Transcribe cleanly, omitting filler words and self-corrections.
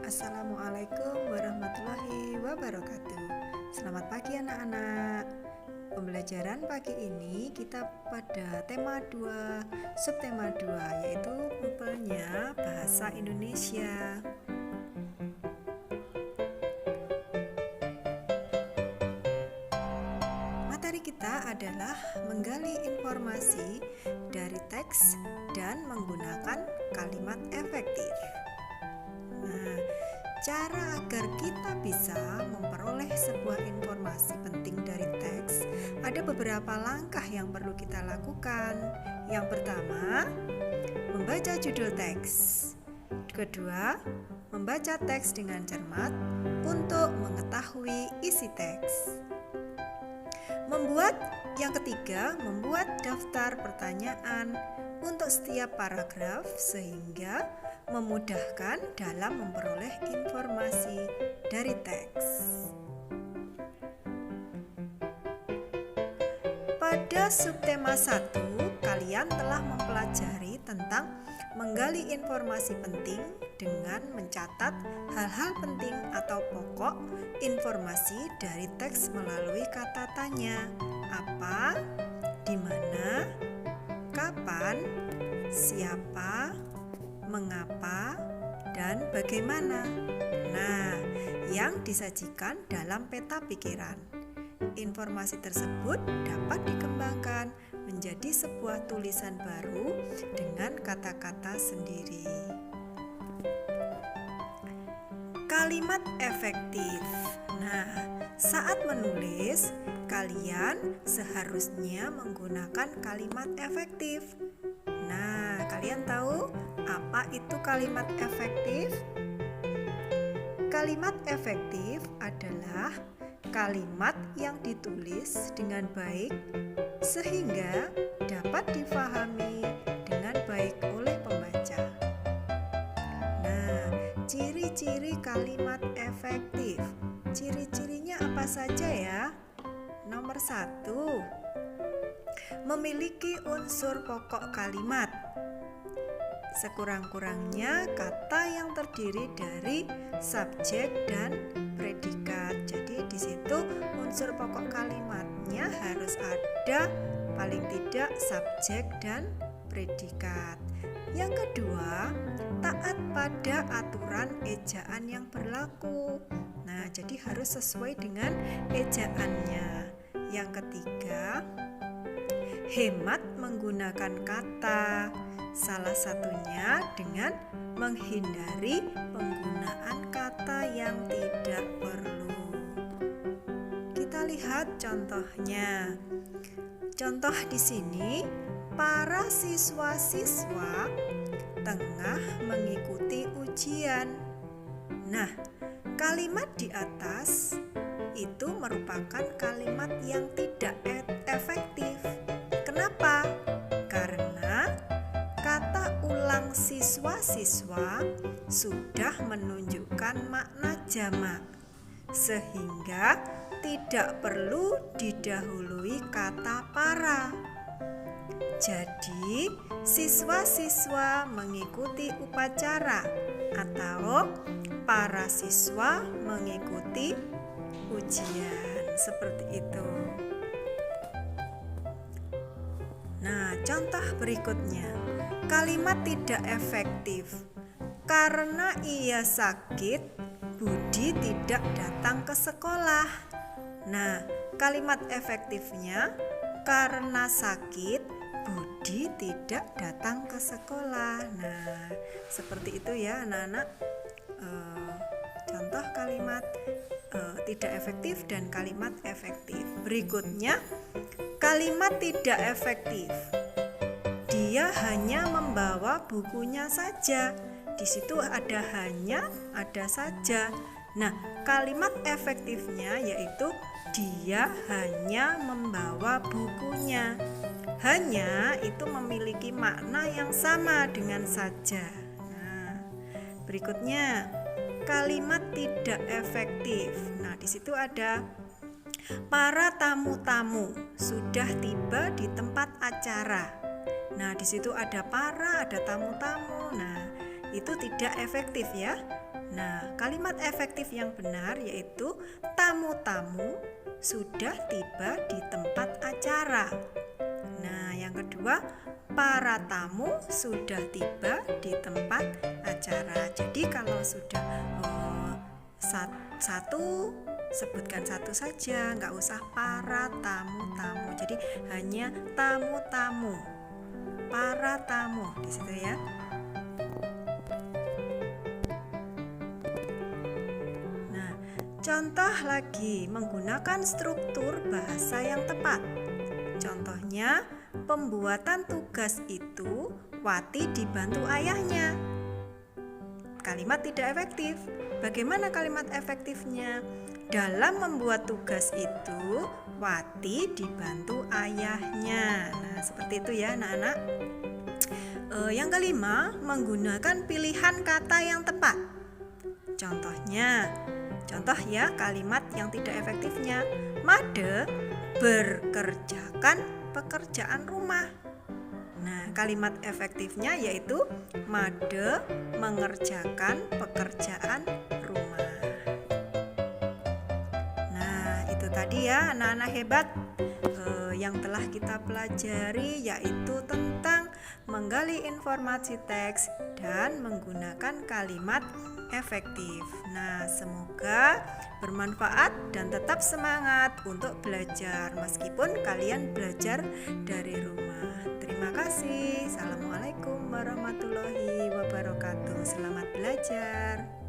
Assalamualaikum warahmatullahi wabarakatuh. Selamat pagi anak-anak. Pembelajaran pagi ini kita pada tema 2, subtema 2, yaitu kumpulnya bahasa Indonesia. Materi kita adalah menggali informasi dari teks dan menggunakan kalimat efektif. Nah, cara agar kita bisa memperoleh sebuah informasi penting dari teks, ada beberapa langkah yang perlu kita lakukan. Yang pertama, membaca judul teks. Kedua, membaca teks dengan cermat untuk mengetahui isi teks. Yang ketiga, membuat daftar pertanyaan untuk setiap paragraf sehingga memudahkan dalam memperoleh informasi dari teks. Pada subtema 1, kalian telah mempelajari tentang menggali informasi penting dengan mencatat hal-hal penting atau pokok informasi dari teks melalui kata tanya. Apa, di mana, kapan, siapa, mengapa, dan bagaimana. Nah, yang disajikan dalam peta pikiran. Informasi tersebut dapat dikembangkan menjadi sebuah tulisan baru dengan kata-kata sendiri. Kalimat efektif. Nah, saat menulis, kalian seharusnya menggunakan kalimat efektif. Nah, kalian tahu apa itu kalimat efektif? Kalimat efektif adalah kalimat yang ditulis dengan baik sehingga dapat difahami dengan baik oleh pembaca. Nah, ciri-ciri kalimat efektif. Ciri-cirinya apa saja ya? Nomor 1, memiliki unsur pokok kalimat. Sekurang-kurangnya kata yang terdiri dari subjek dan predikat. Jadi di situ unsur pokok kalimatnya harus ada paling tidak subjek dan predikat. Yang kedua, taat pada aturan ejaan yang berlaku. Nah, jadi harus sesuai dengan ejaannya. Yang ketiga, hemat menggunakan kata. Salah satunya dengan menghindari penggunaan kata yang tidak perlu. Kita lihat contohnya. Contoh di sini, para siswa-siswa tengah mengikuti ujian. Nah, kalimat di atas itu merupakan kalimat yang tidak efektif. Kenapa? Karena kata ulang siswa-siswa sudah menunjukkan makna jamak, sehingga tidak perlu didahului kata para. Jadi, siswa-siswa mengikuti upacara atau para siswa mengikuti ujian. Seperti itu. Nah, contoh berikutnya. Kalimat tidak efektif. Karena ia sakit, Budi tidak datang ke sekolah. Nah, kalimat efektifnya, karena sakit, Budi tidak datang ke sekolah. Nah, seperti itu ya anak-anak. Contoh kalimat tidak efektif dan kalimat efektif. Berikutnya, kalimat tidak efektif. Dia hanya membawa bukunya saja. Di situ ada hanya, ada saja. Nah, kalimat efektifnya yaitu dia hanya membawa bukunya. Hanya itu memiliki makna yang sama dengan saja. Nah, berikutnya kalimat tidak efektif. Nah, di situ ada para tamu-tamu sudah tiba di tempat acara. Nah, di situ ada para, ada tamu-tamu. Nah, itu tidak efektif ya. Nah, kalimat efektif yang benar yaitu tamu-tamu sudah tiba di tempat acara. Nah, yang kedua, para tamu sudah tiba di tempat acara. Jadi kalau sudah satu, sebutkan satu saja, nggak usah para tamu-tamu. Jadi hanya tamu-tamu, para tamu di situ ya. Nah, contoh lagi menggunakan struktur bahasa yang tepat. Contohnya, pembuatan tugas itu Wati dibantu ayahnya. Kalimat tidak efektif. Bagaimana kalimat efektifnya? Dalam membuat tugas itu Wati dibantu ayahnya. Nah, seperti itu ya anak-anak. Yang kelima, menggunakan pilihan kata yang tepat. Contoh ya kalimat yang tidak efektifnya. Made bekerjakan pekerjaan rumah. Nah, kalimat efektifnya yaitu Made mengerjakan pekerjaan rumah. Nah, itu tadi ya anak-anak hebat yang telah kita pelajari, yaitu tentang menggali informasi teks dan menggunakan kalimat efektif. Nah, semoga bermanfaat dan tetap semangat untuk belajar meskipun kalian belajar dari rumah. Terima kasih. Assalamualaikum warahmatullahi wabarakatuh. Selamat belajar.